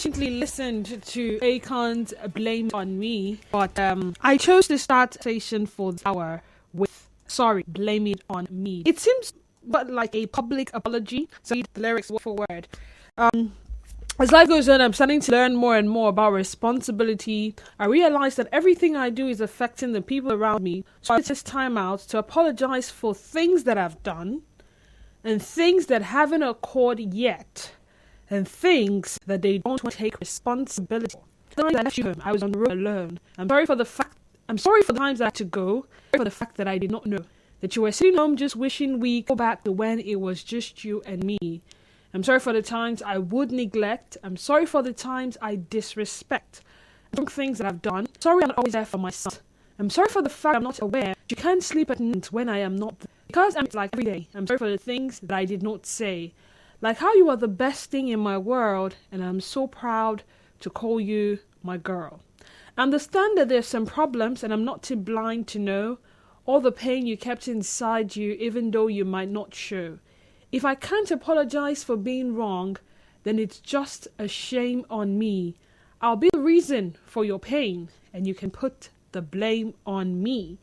patiently listened to Akon's Blame on Me, but I chose to start the session for the hour with Blame It on Me. It seems but like a public apology, so read the lyrics word for word. As life goes on, I'm starting to learn more and more about responsibility. I realize that everything I do is affecting the people around me, so I take this time out to apologize for things that I've done and things that haven't occurred yet, and things that they don't want to take responsibility for. I left you home. I was on the road alone. I'm sorry for the times I had to go. Sorry for the fact that I did not know that you were sitting home just wishing we go back to when it was just you and me. I'm sorry for the times I would neglect. I'm sorry for the times I disrespect. Some things that I've done. Sorry I'm not always there for my son. I'm sorry for the fact I'm not aware you can't sleep at night when I am not there. Because I'm like every day. I'm sorry for the things that I did not say. Like how you are the best thing in my world, and I'm so proud to call you my girl. I understand that there's some problems, and I'm not too blind to know all the pain you kept inside you, even though you might not show. If I can't apologize for being wrong, then it's just a shame on me. I'll be the reason for your pain, and you can put the blame on me.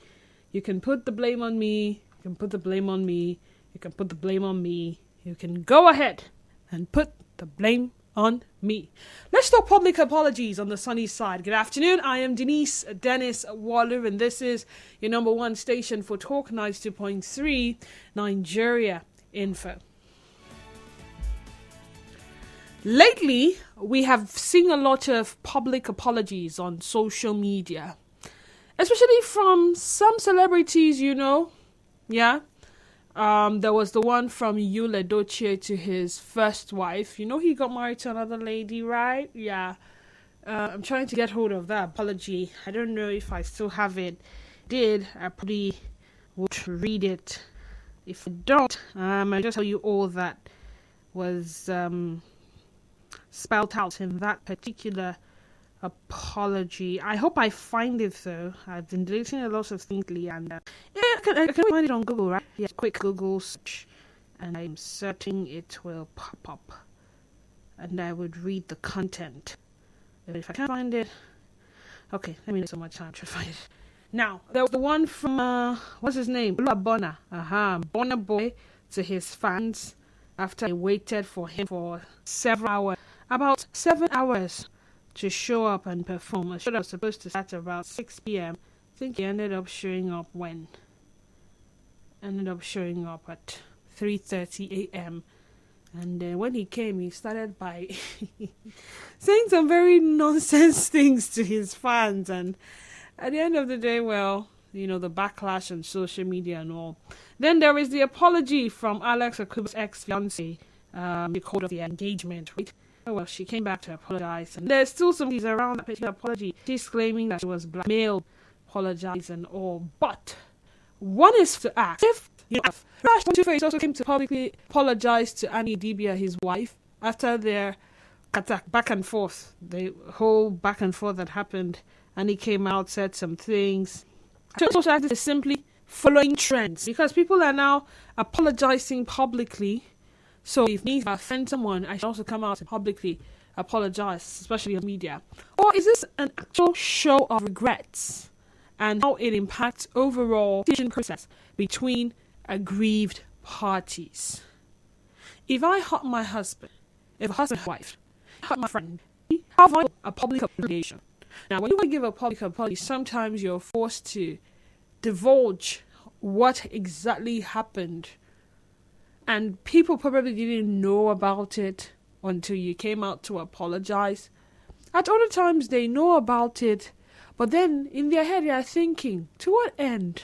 You can put the blame on me. You can put the blame on me. You can put the blame on me. You can go ahead and put the blame on me. Let's talk public apologies on the sunny side. Good afternoon. I am Dennis Waller, and this is your number one station for Talk 92.3 Nigeria Info. Lately, we have seen a lot of public apologies on social media, especially from some celebrities, Yeah. There was the one from Yul Edochie to his first wife. He got married to another lady, right? Yeah. I'm trying to get hold of that apology. I don't know if I still have it. I probably would read it. If I don't, I'll just tell you all that was spelled out in that particular apology. I hope I find it though. I've been deleting a lot of things lately, and I can find it on Google, right? Yeah, quick Google search, and I'm certain it will pop up, and I would read the content. But if I can't find it, okay, let me take so much time to find it. Now, there was the one from what's his name? Burna. Burna Boy to his fans after I waited for him for several hours, about 7 hours, to show up and perform. A show that was supposed to start about 6 p.m. I think he ended up showing up when? Ended up showing up at 3:30 a.m. And when he came, he started by saying some very nonsense things to his fans. And at the end of the day, the backlash on social media and all. Then there is the apology from Alex Akuba's ex-fiancée, because of the engagement, right? Well, she came back to apologize, and there's still some things around that particular apology. She's claiming that she was blackmailed, apologize and all. But one is to ask if Two-Face also came to publicly apologize to Annie Dibia, his wife, after their back and forth, the whole back and forth that happened. Annie came out, said some things. Social activists is simply following trends because people are now apologizing publicly. So if me offend someone, I should also come out and publicly apologize, especially on media. Or is this an actual show of regrets and how it impacts overall decision process between aggrieved parties? If I hurt my husband, if a husband and wife hurt my friend, how do I do a public apology? Now, when you give a public apology, sometimes you're forced to divulge what exactly happened. And people probably didn't know about it until you came out to apologize. At other times, they know about it, but then in their head, they are thinking, to what end?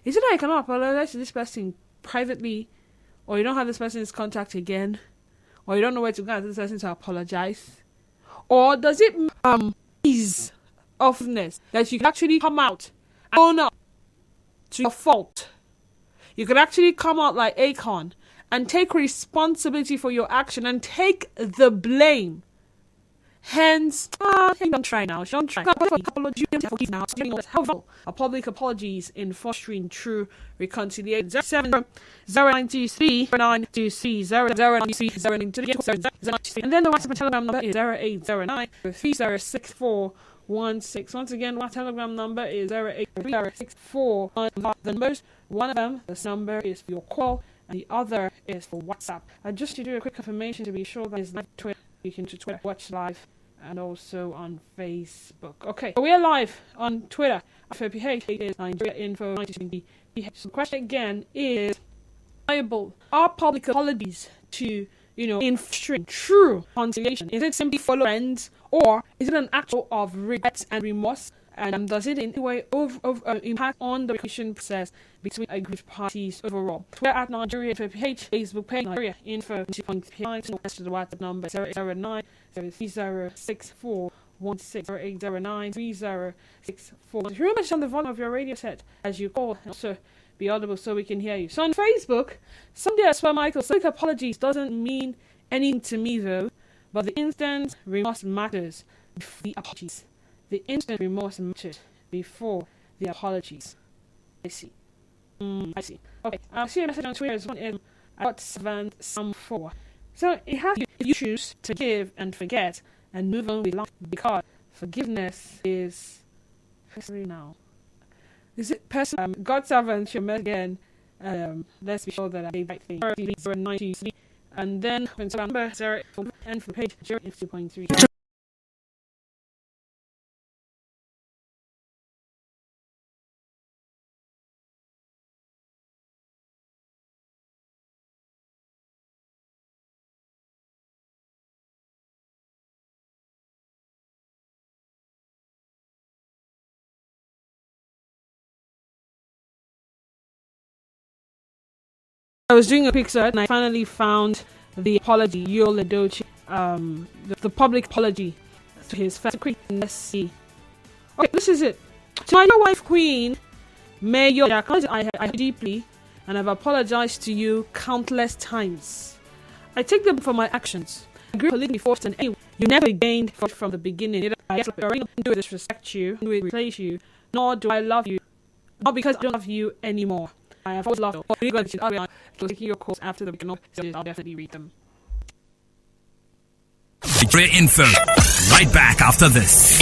Is it that I cannot apologize to this person privately, or you don't have this person's contact again, or you don't know where to go to this person to apologize? Or does it ease offness that you can actually come out and own up to your fault? You could actually come out like Akon and take responsibility for your action and take the blame Hence, don't try now. Don't try. Apology, forgive now. Helpful. Public apologies in fostering true reconciliation. 07093 0923 and then the WhatsApp and Telegram number is 0809 306416. Once again, my Telegram number is 08306416. The most one of them, this number is for your call, and the other is for WhatsApp. And just to do a quick confirmation to be sure that is live Twitter, you can to Twitter, watch live, and also on Facebook. Okay, so we are live on Twitter. For PH is Nigeria Info 90. So the question again is, are public apologies to, in true reconciliation? Is it simply follow trends, or is it an act of regret and remorse? And does it in any way impact on the reconciliation process between agreed parties overall? Twitter at Nigeria Info PH, Facebook page Nigeria Info 2.9, to the WhatsApp number 009 3064 809 3064. Remember to turn the volume of your radio set as you call, and also be audible so we can hear you. So on Facebook, Sunday as well, Michael, public apologies doesn't mean anything to me though, but the instant remorse matters before the apologies. The instant remorse matters before the apologies. I see. I see. Okay, I'll see a message on Twitter as well. I got 7 4. So it has you choose to give and forget and move on with life, because forgiveness is now. Is it person? God's servant, your man again. Let's be sure that I gave right thing. 093 and then number 0 and for page 0.3. I was doing a quick search and I finally found the apology, Yul Edochie, the public apology to his first queen. Let's see. Okay, this is it. To my wife, Queen, may your I deeply, and I've apologized to you countless times. I take them for my actions. I grew politically forced and anyway, you never gained from the beginning. I don't do disrespect you, do replace you, nor do I love you, not because I don't love you anymore. I have always loved you. You're going to taking your calls after the weekend. I'll definitely read them. Great info. Right back after this.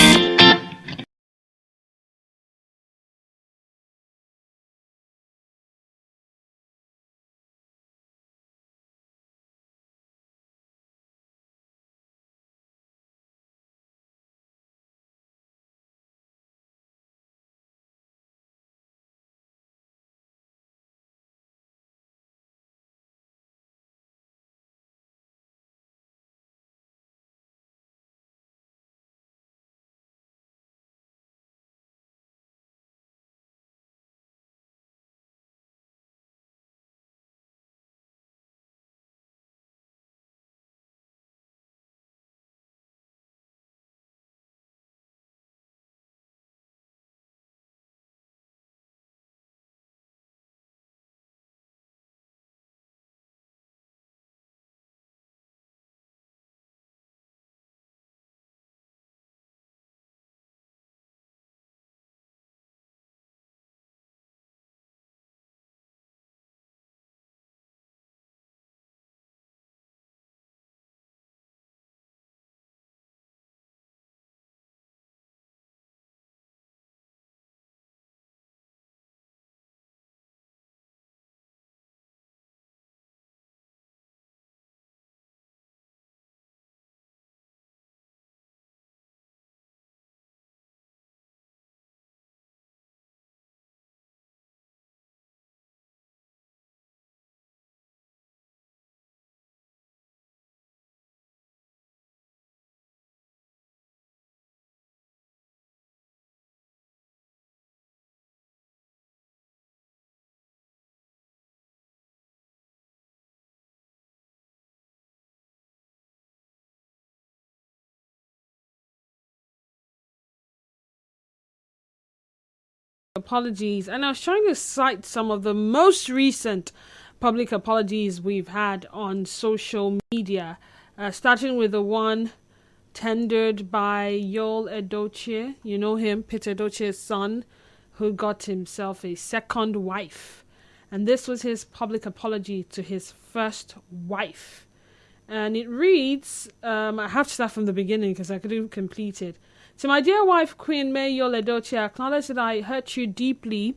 Apologies, and I was trying to cite some of the most recent public apologies we've had on social media, starting with the one tendered by Yul Edochie. You know him, Peter Edochie's son, who got himself a second wife. And this was his public apology to his first wife. And it reads, I have to start from the beginning because I couldn't complete it. To my dear wife, Queen May Yul Edochie, I acknowledge that I hurt you deeply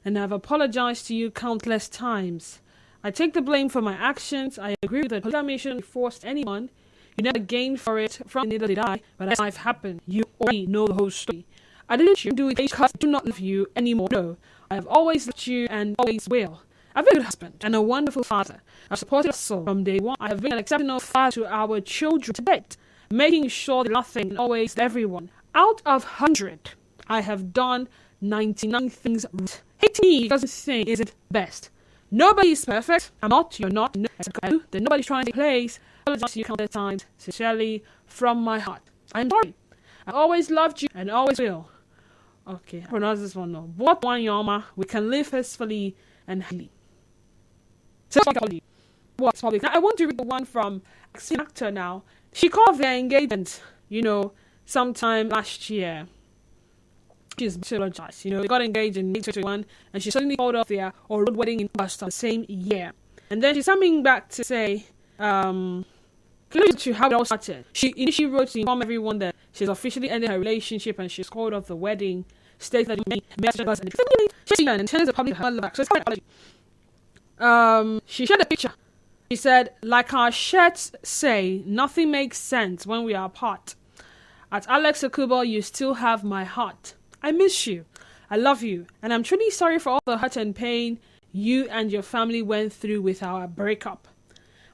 and have apologized to you countless times. I take the blame for my actions. I agree that polygamy shouldn't be forced anyone. You never gained for it, from neither did I, but as life happened, you already know the whole story. I didn't do it because I do not love you anymore. No, I have always loved you and always will. I've been a good husband and a wonderful father. I've supported us all from day one. I have been an exceptional father to our children to date, making sure that nothing and always everyone. Out of 100, I have done 99 things right. Hating me doesn't think is it best. Nobody is perfect. I'm not. You're not. No, then nobody's trying to place. I apologize to you countless times, sincerely, from my heart. I'm sorry. I always loved you and always will. Okay, I pronounce this one now. What one yama? We can live peacefully and happily. So what's public? Now I want to read the one from an actor now. She called their engagement, sometime last year. She's apologized. They got engaged in 2021 and she suddenly called off their road wedding in August of the same year. And then she's coming back to say, to how it all started. She initially wrote to inform everyone that she's officially ended her relationship and she's called off the wedding, states that many messages and turns the public her back. So it's quite an apology. She shared a picture. She said, like our shirts say, nothing makes sense when we are apart. At Alex Akubo, you still have my heart. I miss you. I love you. And I'm truly sorry for all the hurt and pain you and your family went through with our breakup.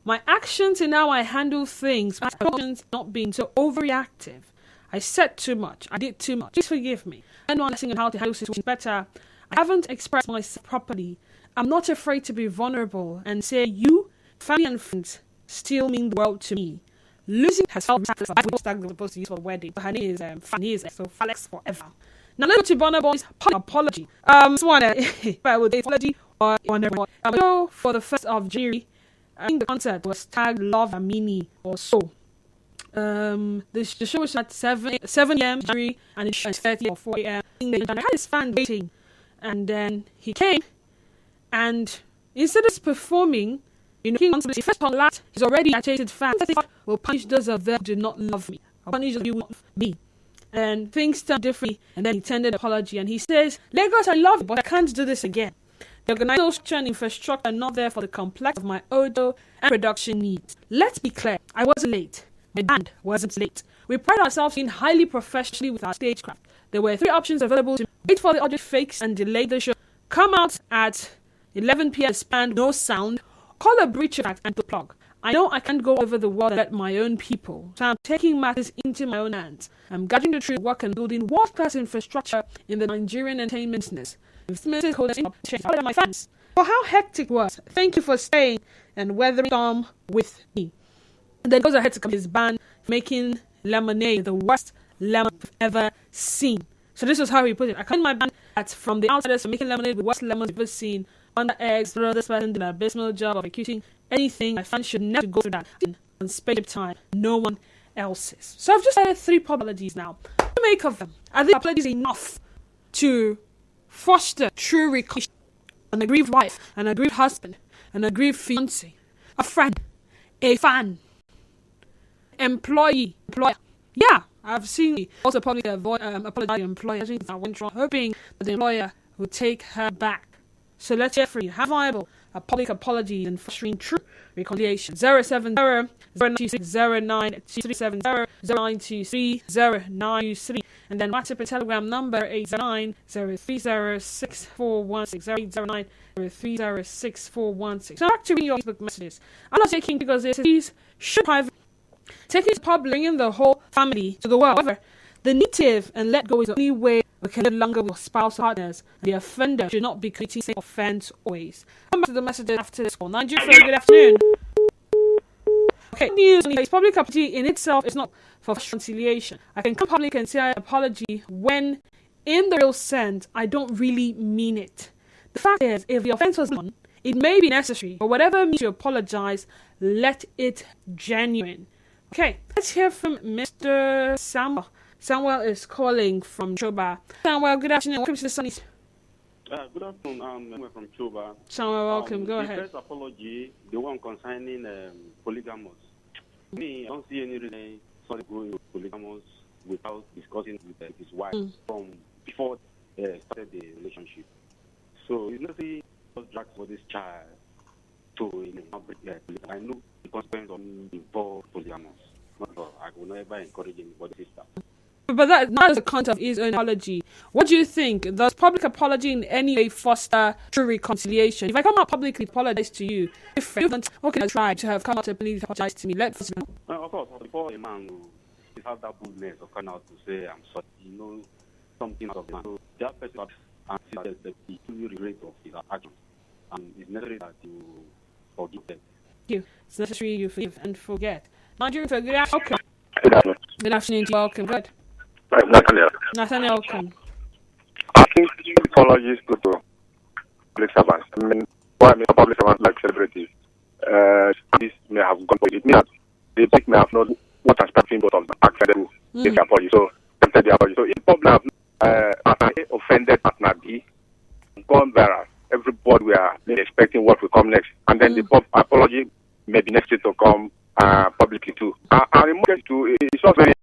My actions and how I handle things, my actions not being so overreactive. I said too much. I did too much. Please forgive me. I'm not listening on how to handle situations better. I haven't expressed myself properly. I'm not afraid to be vulnerable and say you, family and friends, still mean the world to me. Losing herself, I was supposed to use for the wedding. Her name is Fanny, so Alex forever. Now let's go to Burna Boy's apology. This one, if I would say apology or so for the 1st of January, I think the concert was tagged Love Amini or so. The show was at 7 a.m. January and it's 30 or 4 a.m. I had his fan waiting, and then he came, and instead of performing, King Constantly, first on last, he's already agitated fans. Will punish those of them who do not love me. I'll punish those who love me. And things turned differently, and then he tendered an apology, and he says, Lagos, I love you, but I can't do this again. The organizational and infrastructure are not there for the complex of my audio and production needs. Let's be clear, I wasn't late. My band wasn't late. We pride ourselves in highly professionally with our stagecraft. There were 3 options available to wait for the audio fakes and delay the show, come out at 11 p.m. span, no sound, call a breach act and to plug. I know I can't go over the world and let my own people, so I'm taking matters into my own hands. I'm gathering the truth, work and building world-class infrastructure in the Nigerian entertainment business. My fans, for how hectic it was. Thank you for staying and weathering storm with me. And then goes ahead to come his band, making lemonade the worst lemon I've ever seen. So this was how he put it. I call my band that from the outsiders for making lemonade the worst lemon I've ever seen. Under eggs, this person did an abysmal job of executing anything. My fans should never go through that on spaceship time. No one else's. So I've just added 3 apologies now. What do you make of them? Are these apologies enough to foster true reconciliation? An aggrieved wife, an aggrieved husband, an aggrieved fiancé, a friend, a fan, employer. Yeah, I've seen also publicly apologize to employer. I think that went wrong, hoping that the employer will take her back. So let's hear from you. Have viable a public apology and fostering true reconciliation. 070-092370-0923-0923, and then WhatsApp and Telegram number 809-030-6416, 809-030-6416. So back to reading your Facebook messages. I'm not taking because these should private. Taking is public, bringing the whole family to the world. However, the native and let go is the only way we can no longer with spouse partners. The offender should not be committing same offense always. Come back to the messages after this call. Nigeria, good afternoon. Okay, news. Public apology in itself is not for reconciliation. I can come public and say I apology when, in the real sense, I don't really mean it. The fact is, if the offense was done, it may be necessary, but whatever means you apologize, let it genuine. Okay, let's hear from Mr. Samuel. Samuel is calling from Choba. Samuel, good afternoon. Welcome to the Sunny. Good afternoon. I'm from Cuba. Samuel, welcome. Go The ahead. first apology, the one concerning polygamous. Me, I don't see any reason for going polygamous without discussing with his wife from before started the relationship. So it's not say just drag for this child to I know the consequence of involved polygamous. Not all. I will never encourage anybody to start. But that is the content of his own apology. What do you think? Does public apology in any way foster true reconciliation? If I come out publicly apologize to you, if you don't, okay, I try to have come out to please apologize to me. Let's. Of course, before a man will have that boldness of coming out to say, I'm sorry, something out of man. So that person and see that the true regret of his actions. And it's necessary that you forgive them. It's necessary you forgive and forget. Nigerian, good afternoon. Good afternoon to you. Welcome. Good. Nathaniel. Nathaniel, welcome. I think apologies go to public servants. I mean, public servants like celebrities. This may have gone for it. It means that the public may have not what expecting both of them accident give the apology. So accepted the apology. So if public have offended partner B, gone viral, everybody we are expecting what will come next. And then the apology may be next to come publicly too. And in most too, it's also very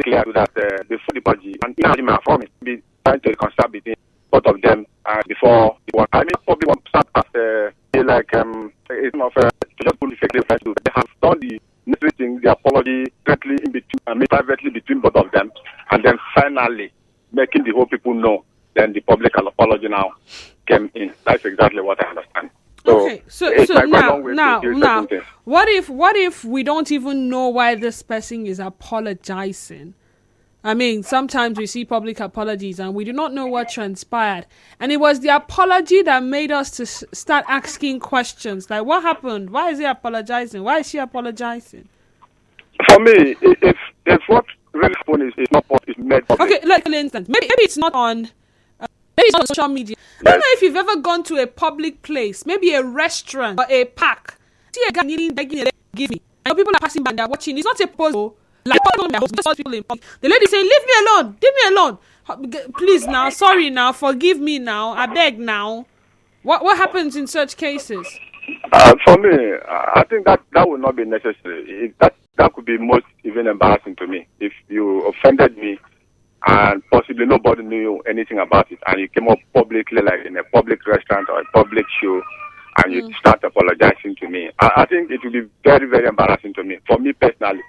clear that before the apology, and in my form, be trying to reconcile between both of them before the one. I mean, probably one start as it's not fair to just put effective to they have done the necessary thing, the apology directly in between, privately between both of them, and then finally making the whole people know. Then the public apology now came in. That's exactly what I understand. Okay, so now, what if we don't even know why this person is apologizing? I mean, sometimes we see public apologies and we do not know what transpired. And it was the apology that made us to start asking questions like, what happened? Why is he apologizing? Why is she apologizing? For me, if what really happened is not is made public. Okay, like for instance, maybe it's not on. Maybe it's on social media. Yes. I don't know if you've ever gone to a public place, maybe a restaurant or a park. See a guy kneeling, begging, give me. And people are passing by and they're watching. It's not a pose. Like just people in public. The lady saying, "Leave me alone, leave me alone. Please now, sorry now, forgive me now, I beg now." What happens in such cases? For me, I think that would not be necessary. That could be most even embarrassing to me if you offended me. And possibly nobody knew anything about it, and you came up publicly, like in a public restaurant or a public show, and you start apologizing to me. I think it will be very, very embarrassing to me. For me personally,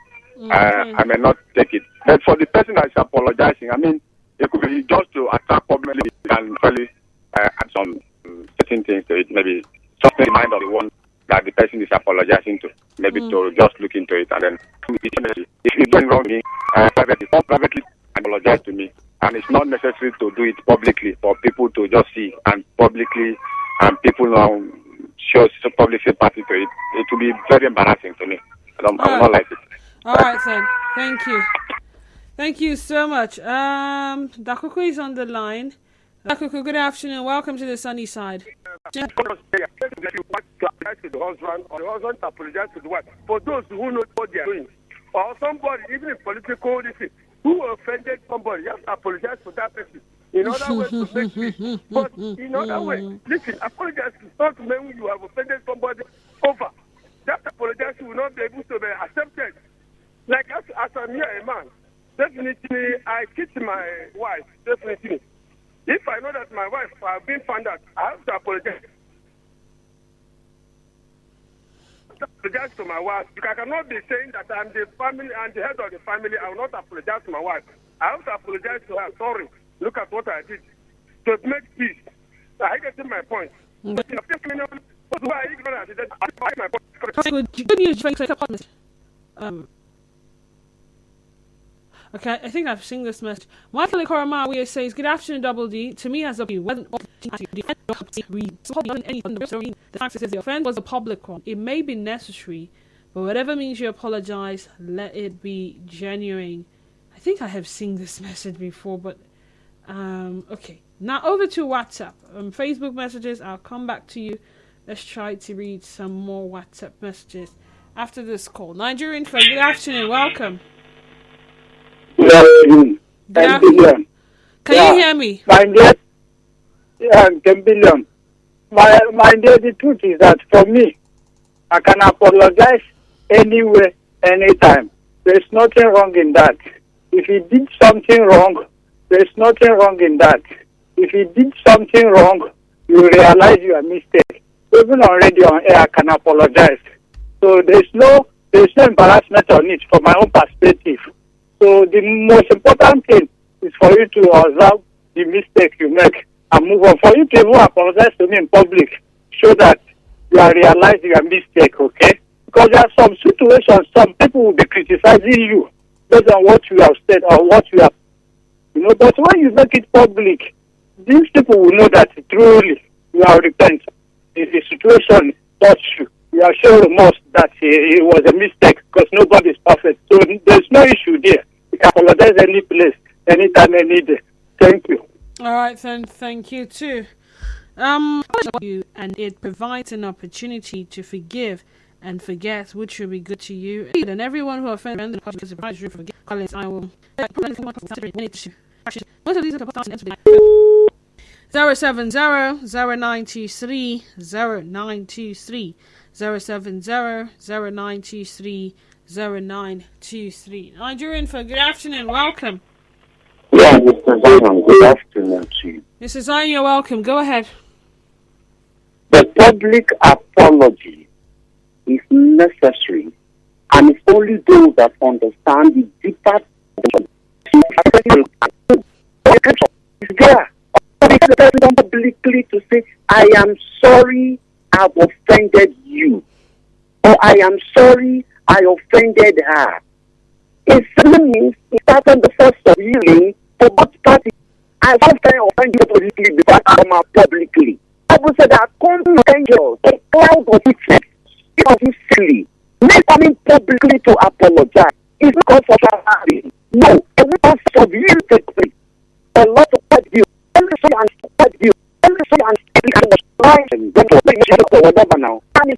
I may not take it. But for the person that is apologizing, I mean, it could be just to attack publicly and really add some certain things to it. Maybe just in the mind of the one that the person is apologizing to. Maybe to just look into it, and then if you're doing wrong to me, privately. Apologize to me, and it's not necessary to do it publicly for people to just see and publicly, and people now show public sympathy to it. It will be very embarrassing to me. I will not like it. All right, then. Thank you so much. Dakuku is on the line. Dakuku, good afternoon. Welcome to the sunny side. The husband or the husband apologize to the wife for those who know what they are doing, or somebody even in political who offended somebody, you have to apologize for that person. In other words, to make peace. But in other way, listen, apologize is not when you have offended somebody over. That apologize will not be able to be accepted. Like as I'm here, a man, definitely I kiss my wife, definitely. If I know that my wife has been found out, I have to apologize. Apologize to my wife because I cannot be saying that I'm the family and the head of the family. I will not apologize to my wife. I have to apologize to her. Sorry, look at what I did to make peace. I get my point. Good news. Okay, I think I've seen this message. Michael Koramawi says, "Good afternoon, Double D. To me, as a when the fact says the offense was a public one. It may be necessary, but whatever means you apologize, let it be genuine." I think I have seen this message before, but okay. Now over to WhatsApp. Facebook messages. I'll come back to you. Let's try to read some more WhatsApp messages. after this call. Nigerian Flag, good afternoon. Welcome. Good afternoon. Yeah. 10 billion. Can you hear me? My dear, 10 billion. My dear, the truth is that for me, I can apologize anywhere, anytime. There's nothing wrong in that. If he did something wrong, there's nothing wrong in that. If he did something wrong, you realize your mistake. Even on radio on air, I can apologize. So there's no embarrassment on it from my own perspective. So the most important thing is for you to observe the mistake you make and move on. For you to even apologize to me in public, show that you are realizing your mistake, okay? Because there are some situations, some people will be criticizing you based on what you have said or what you have, but when you make it public, these people will know that truly you are repentant. If the situation touched you, you are sure remorse that it was a mistake because nobody is perfect. So there's no issue there. You can apologize any place, anytime, any day. Thank you. All right, then. Thank you too. And it provides an opportunity to forgive and forget, which will be good to you and everyone who offended the because of you forget. I will. 070-0923-0923 070-0923-0923. Nigerian for good afternoon, welcome. Yeah, Mr. Zion, good afternoon to you. Mr. Zion, you're welcome. Go ahead. The public apology is necessary, and it's only those that understand the deeper is there. The president publicly to say, I am sorry I've offended you, or I am sorry I offended her. It simply means it started the first of healing for both parties. I often offend you politically before I come out publicly. I would say that come angels, a cloud of witness, it was silly. Not coming publicly to apologize. It's not because of having. No, it's because of you take place. A lot of bad view. Every say and bad view. Every say and whatever now. And it's